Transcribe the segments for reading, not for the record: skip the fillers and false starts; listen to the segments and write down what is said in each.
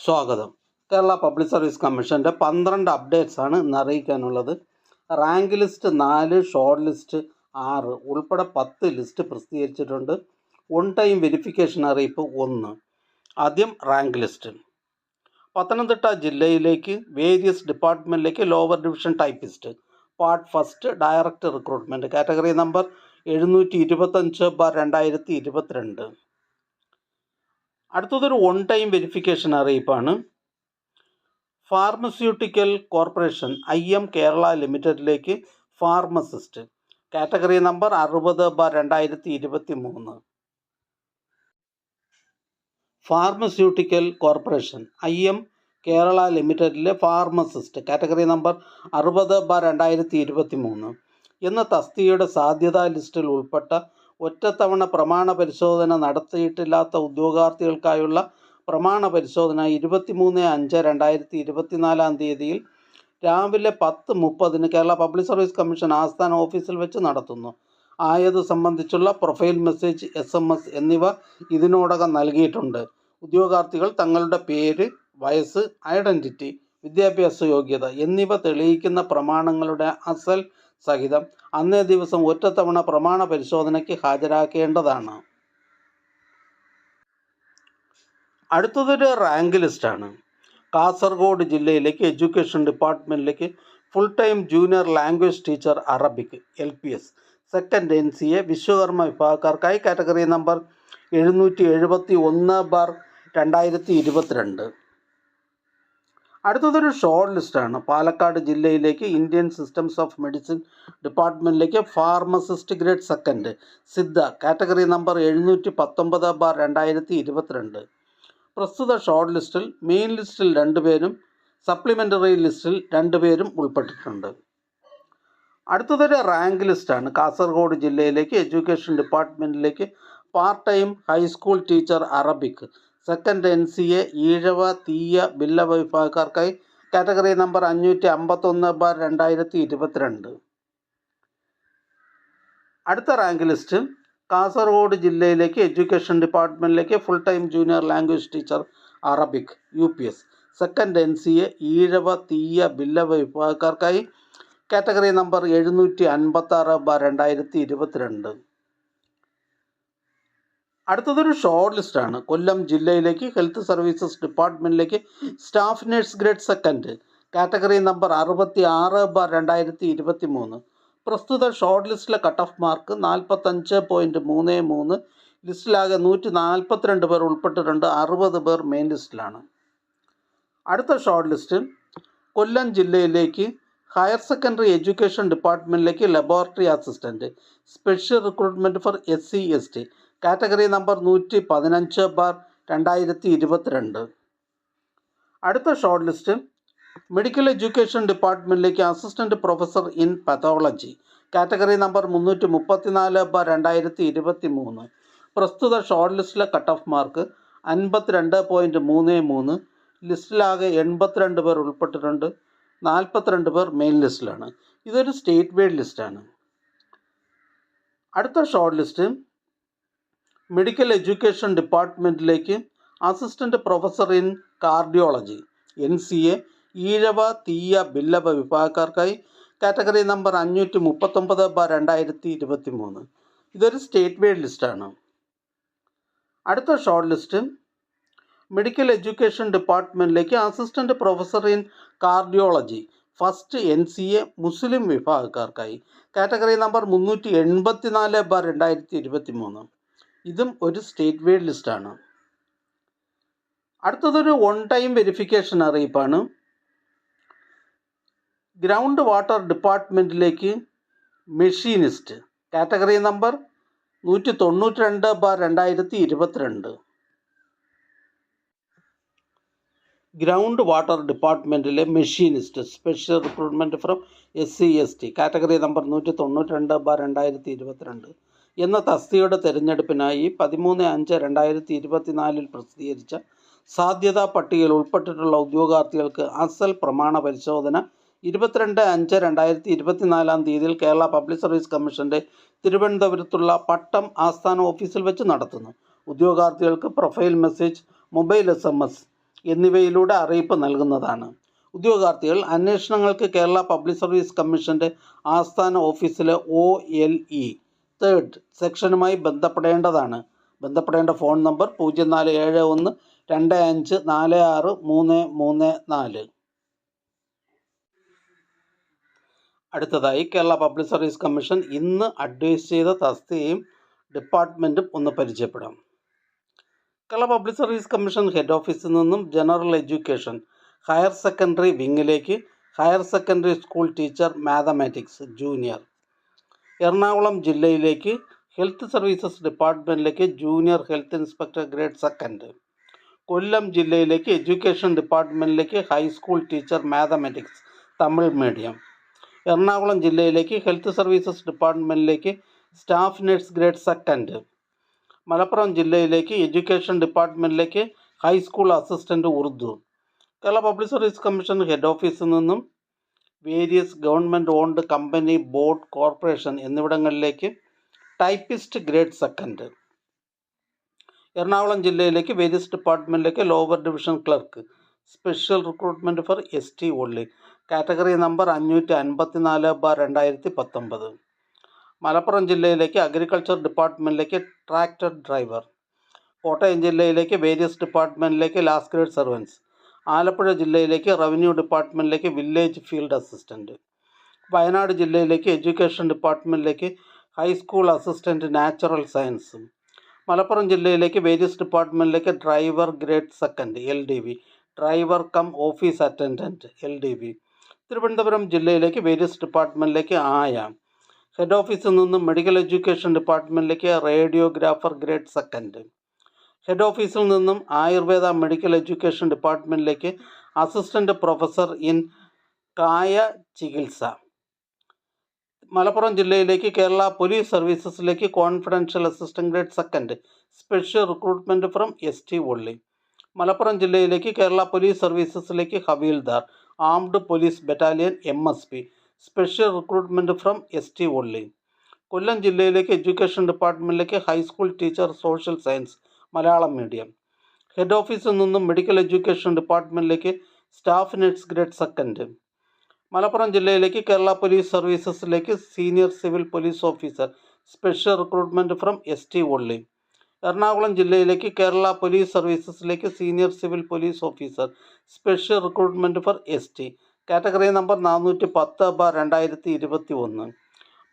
സ്വാഗതം. Kerala public service കമ്മീഷൻ്റെ 12 updates ആണ് ഇന്ന് അറിയിക്കാനുള്ളത്. റാങ്ക് ലിസ്റ്റ് 4, ഷോർട്ട് ലിസ്റ്റ് 6 ഉൾപ്പെടെ 10 ലിസ്റ്റ് പ്രസിദ്ധീകരിച്ചിട്ടുണ്ട്. ഓൺ ടൈം വെരിഫിക്കേഷൻ അറിയിപ്പ് 1. ആദ്യം റാങ്ക് ലിസ്റ്റ്. പത്തനംതിട്ട ജില്ലയിലേക്ക് വേരിയസ് ഡിപ്പാർട്ട്മെൻറ്റിലേക്ക് lower division typist part first direct recruitment category number 725/2022. അടുത്തതൊരു ഓൺ ടൈം വെരിഫിക്കേഷൻ അറിയിപ്പാണ്. ഫാർമസ്യൂട്ടിക്കൽ കോർപ്പറേഷൻ IM കേരള ലിമിറ്റഡിലേക്ക് pharmacist category number 60/2023. Pharmaceutical corporation IM Kerala ലിമിറ്റഡിലെ ഫാർമസിസ്റ്റ് കാറ്റഗറി നമ്പർ 60/2023 എന്ന തസ്തികയുടെ സാധ്യതാ ലിസ്റ്റിൽ ഉൾപ്പെട്ട ഒറ്റത്തവണ പ്രമാണ പരിശോധന നടത്തിയിട്ടില്ലാത്ത ഉദ്യോഗാർത്ഥികൾക്കായുള്ള പ്രമാണ പരിശോധന 23/5/2024 രാവിലെ 10:30 കേരള പബ്ലിക് സർവീസ് കമ്മീഷൻ ആസ്ഥാന ഓഫീസിൽ വെച്ച് നടത്തുന്നു. ആയത് സംബന്ധിച്ചുള്ള പ്രൊഫൈൽ മെസ്സേജ്, SMS എന്നിവ ഇതിനോടകം നൽകിയിട്ടുണ്ട്. ഉദ്യോഗാർത്ഥികൾ തങ്ങളുടെ പേര്, വയസ്സ്, ഐഡൻറ്റിറ്റി, വിദ്യാഭ്യാസ യോഗ്യത എന്നിവ തെളിയിക്കുന്ന പ്രമാണങ്ങളുടെ അസൽ സഹിതം അന്നേ ദിവസം ഒറ്റത്തവണ പ്രമാണ പരിശോധനയ്ക്ക് ഹാജരാക്കേണ്ടതാണ്. അടുത്തതൊരു റാങ്ക് ലിസ്റ്റാണ്. കാസർഗോഡ് ജില്ലയിലേക്ക് എഡ്യൂക്കേഷൻ ഡിപ്പാർട്ട്മെൻറ്റിലേക്ക് full time junior language teacher Arabic LPS second NCA Vishwakarma വിഭാഗക്കാർക്കായി കാറ്റഗറി നമ്പർ 771/2022. അടുത്തതൊരു ഷോർട്ട് ലിസ്റ്റാണ്. പാലക്കാട് ജില്ലയിലേക്ക് ഇന്ത്യൻ സിസ്റ്റംസ് ഓഫ് മെഡിസിൻ ഡിപ്പാർട്ട്മെൻറ്റിലേക്ക് pharmacist grade second Siddha category number 719/2022. പ്രസ്തുത ഷോർട്ട് ലിസ്റ്റിൽ മെയിൻ ലിസ്റ്റിൽ 2 പേരും സപ്ലിമെൻ്ററി ലിസ്റ്റിൽ 2 പേരും ഉൾപ്പെട്ടിട്ടുണ്ട്. അടുത്തതൊരു റാങ്ക് ലിസ്റ്റാണ്. കാസർഗോഡ് ജില്ലയിലേക്ക് എഡ്യൂക്കേഷൻ ഡിപ്പാർട്ട്മെൻറ്റിലേക്ക് part time high school teacher Arabic second NCA Ezhava, Thiyya, Billava വിഭാഗക്കാർക്കായി category number 551/2022. അടുത്ത റാങ്ക് ലിസ്റ്റ് കാസർഗോഡ് ജില്ലയിലേക്ക് എഡ്യൂക്കേഷൻ ഡിപ്പാർട്ട്മെൻറ്റിലേക്ക് full time junior language teacher Arabic UPS second NCA Ezhava, Thiyya, Billava വിഭാഗക്കാർക്കായി category number 756/2022. അടുത്തതൊരു ഷോർട്ട് ലിസ്റ്റാണ്. കൊല്ലം ജില്ലയിലേക്ക് ഹെൽത്ത് സർവീസസ് ഡിപ്പാർട്ട്മെൻറ്റിലേക്ക് staff nurse grade second category number 66/2023. പ്രസ്തുത short ലിസ്റ്റിലെ cut off mark 45.33. ലിസ്റ്റിലാകെ 142 പേർ ഉൾപ്പെട്ടിട്ടുണ്ട്. 60 പേർ മെയിൻ ലിസ്റ്റിലാണ്. അടുത്ത ഷോർട്ട് ലിസ്റ്റ് കൊല്ലം ജില്ലയിലേക്ക് ഹയർ സെക്കൻഡറി എഡ്യൂക്കേഷൻ ഡിപ്പാർട്ട്മെൻറ്റിലേക്ക് laboratory assistant special recruitment for SC ST category number 115/2022. അടുത്ത ഷോർട്ട് ലിസ്റ്റ് മെഡിക്കൽ എഡ്യൂക്കേഷൻ ഡിപ്പാർട്ട്മെൻറ്റിലേക്ക് assistant professor in pathology category number 334/2023. പ്രസ്തുത ഷോർട്ട് ലിസ്റ്റിലെ കട്ട് ഓഫ് മാർക്ക് 52.33. ലിസ്റ്റിലാകെ 82 പേർ ഉൾപ്പെട്ടിട്ടുണ്ട്. 42 പേർ മെയിൻ ലിസ്റ്റിലാണ്. ഇതൊരു സ്റ്റേറ്റ് വൈഡ് ലിസ്റ്റാണ്. അടുത്ത ഷോർട്ട് ലിസ്റ്റ് മെഡിക്കൽ എഡ്യൂക്കേഷൻ ഡിപ്പാർട്ട്മെൻറ്റിലേക്ക് assistant professor in cardiology NCA Ezhava, Thiyya, Billava വിഭാഗക്കാർക്കായി category number 539/2023. ഇതൊരു സ്റ്റേറ്റ് വൈഡ് ലിസ്റ്റാണ്. അടുത്ത ഷോർട്ട് ലിസ്റ്റ് മെഡിക്കൽ എഡ്യൂക്കേഷൻ ഡിപ്പാർട്ട്മെൻറ്റിലേക്ക് assistant professor in cardiology first NCA Muslim വിഭാഗക്കാർക്കായി കാറ്റഗറി നമ്പർ 384/2023. ഇതും ഒരു സ്റ്റേറ്റ് വൈഡ് ലിസ്റ്റാണ്. അടുത്തതൊരു ഓൺ ടൈം വെരിഫിക്കേഷൻ അറിയിപ്പാണ്. ഗ്രൗണ്ട് വാട്ടർ ഡിപ്പാർട്ട്മെൻറ്റിലേക്ക് machinist category number 192/2022. Ground water ഡിപ്പാർട്ട്മെൻറ്റിലെ machinist special recruitment from SC ST category number 192/2022 എന്ന തസ്തികയുടെ തിരഞ്ഞെടുപ്പിനായി 13/5/2024 പ്രസിദ്ധീകരിച്ച സാധ്യതാ പട്ടികയിൽ ഉൾപ്പെട്ടിട്ടുള്ള ഉദ്യോഗാർത്ഥികൾക്ക് അസൽ പ്രമാണ പരിശോധന 22/5/2024 കേരള പബ്ലിക് സർവീസ് കമ്മീഷൻ്റെ തിരുവനന്തപുരത്തുള്ള പട്ടം ആസ്ഥാന ഓഫീസിൽ വെച്ച് നടത്തുന്നു. ഉദ്യോഗാർത്ഥികൾക്ക് പ്രൊഫൈൽ മെസ്സേജ്, മൊബൈൽ SMS എന്നിവയിലൂടെ അറിയിപ്പ് നൽകുന്നതാണ്. ഉദ്യോഗാർത്ഥികൾ അന്വേഷണങ്ങൾക്ക് കേരള പബ്ലിക് സർവീസ് കമ്മീഷൻ്റെ ആസ്ഥാന ഓഫീസിലെ OLE 3rd സെക്ഷനുമായി ബന്ധപ്പെടേണ്ടതാണ്. ബന്ധപ്പെടേണ്ട ഫോൺ നമ്പർ 047125463334. അടുത്തതായി കേരള പബ്ലിക് സർവീസ് കമ്മീഷൻ ഇന്ന് അഡ്വൈസ് ചെയ്ത തസ്തികയും ഡിപ്പാർട്ട്മെൻറ്റും ഒന്ന് പരിചയപ്പെടാം. Kerala public service commission head ഓഫീസിൽ നിന്നും ജനറൽ എഡ്യൂക്കേഷൻ ഹയർ സെക്കൻഡറി വിങ്ങിലേക്ക് higher secondary school teacher mathematics junior, Ernakulam ജില്ലയിലേക്ക് ഹെൽത്ത് സർവീസസ് ഡിപ്പാർട്ട്മെൻറ്റിലേക്ക് junior health inspector grade 2nd, Kollam ജില്ലയിലേക്ക് എഡ്യൂക്കേഷൻ ഡിപ്പാർട്ട്മെൻറ്റിലേക്ക് high school teacher mathematics Tamil medium, Ernakulam ജില്ലയിലേക്ക് ഹെൽത്ത് സർവീസസ് ഡിപ്പാർട്ട്മെൻറ്റിലേക്ക് staff nurse grade 2nd, Malappuram ജില്ലയിലേക്ക് എഡ്യൂക്കേഷൻ ഡിപ്പാർട്ട്മെൻറ്റിലേക്ക് high school assistant Urdu. Kerala public service commission head ഓഫീസിൽ നിന്നും various government owned company, board, corporation എന്നിവിടങ്ങളിലേക്ക് ടൈപ്പിസ്റ്റ് ഗ്രേഡ് 2nd, എറണാകുളം ജില്ലയിലേക്ക് വേരിയസ് ഡിപ്പാർട്ട്മെൻറ്റിലേക്ക് lower division clerk, special recruitment for ST only, category number 554/2019. Malappuram ജില്ലയിലേക്ക് agriculture ഡിപ്പാർട്ട്മെൻറ്റിലേക്ക് tractor driver, Kottayam ജില്ലയിലേക്ക് വേരിയസ് ഡിപ്പാർട്ട്മെൻറ്റിലേക്ക് ലാസ്റ്റ് ഗ്രേഡ് സർവൻസ്, ആലപ്പുഴ ജില്ലയിലേക്ക് റവന്യൂ ഡിപ്പാർട്ട്മെൻറ്റിലേക്ക് വില്ലേജ് ഫീൽഡ് അസിസ്റ്റൻറ്റ്, വയനാട് ജില്ലയിലേക്ക് എഡ്യൂക്കേഷൻ ഡിപ്പാർട്ട്മെൻറ്റിലേക്ക് high school assistant natural science, Malappuram ജില്ലയിലേക്ക് വേരിയസ് ഡിപ്പാർട്ട്മെൻറ്റിലേക്ക് driver grade 2nd LDV, driver cum office attendant LDV, Thiruvananthapuram ജില്ലയിലേക്ക് വേരിയസ് ഡിപ്പാർട്ട്മെൻറ്റിലേക്ക് ആയ, ഹെഡ് ഓഫീസിൽ നിന്നും മെഡിക്കൽ എഡ്യൂക്കേഷൻ ഡിപ്പാർട്ട്മെൻറ്റിലേക്ക് റേഡിയോഗ്രാഫർ ഗ്രേഡ് 2nd, ഹെഡ് ഓഫീസിൽ നിന്നും ആയുർവേദ മെഡിക്കൽ എഡ്യൂക്കേഷൻ ഡിപ്പാർട്ട്മെൻറ്റിലേക്ക് assistant professor in Kaya Chikitsa, Malappuram ജില്ലയിലേക്ക് കേരള പോലീസ് സർവീസസിലേക്ക് confidential assistant grade 2nd, special recruitment from ST only, Malappuram ജില്ലയിലേക്ക് കേരള പോലീസ് സർവീസസിലേക്ക് havildar, armed police battalion MSP, special recruitment from ST only, Kollam ജില്ലയിലേക്ക് education ഡിപ്പാർട്ട്മെൻറ്റിലേക്ക് high school teacher social science Malayalam medium, head ഓഫീസിൽ നിന്നും medical education ഡിപ്പാർട്ട്മെൻറ്റിലേക്ക് staff nurse grade 2nd, Malappuram ജില്ലയിലേക്ക് Kerala police സർവീസസിലേക്ക് senior civil police officer, special recruitment from ST only, Ernakulam ജില്ലയിലേക്ക് Kerala police സർവീസസിലേക്ക് senior civil police officer, special recruitment for ST, category number 410/2021,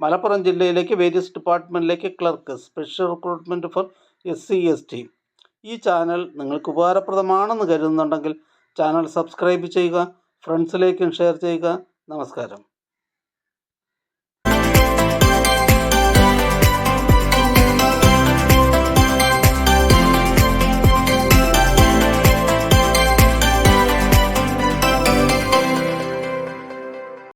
Malappuram ജില്ലയിലേക്ക് various ഡിപ്പാർട്ട്മെൻറ്റിലേക്ക് clerk, special recruitment for SC ST. ഈ channel നിങ്ങൾക്ക് ഉപകാരപ്രദമാണെന്ന് കരുതുന്നുണ്ടെങ്കിൽ channel subscribe ചെയ്യുക, ഫ്രണ്ട്സിലേക്കും share ചെയ്യുക. നമസ്കാരം.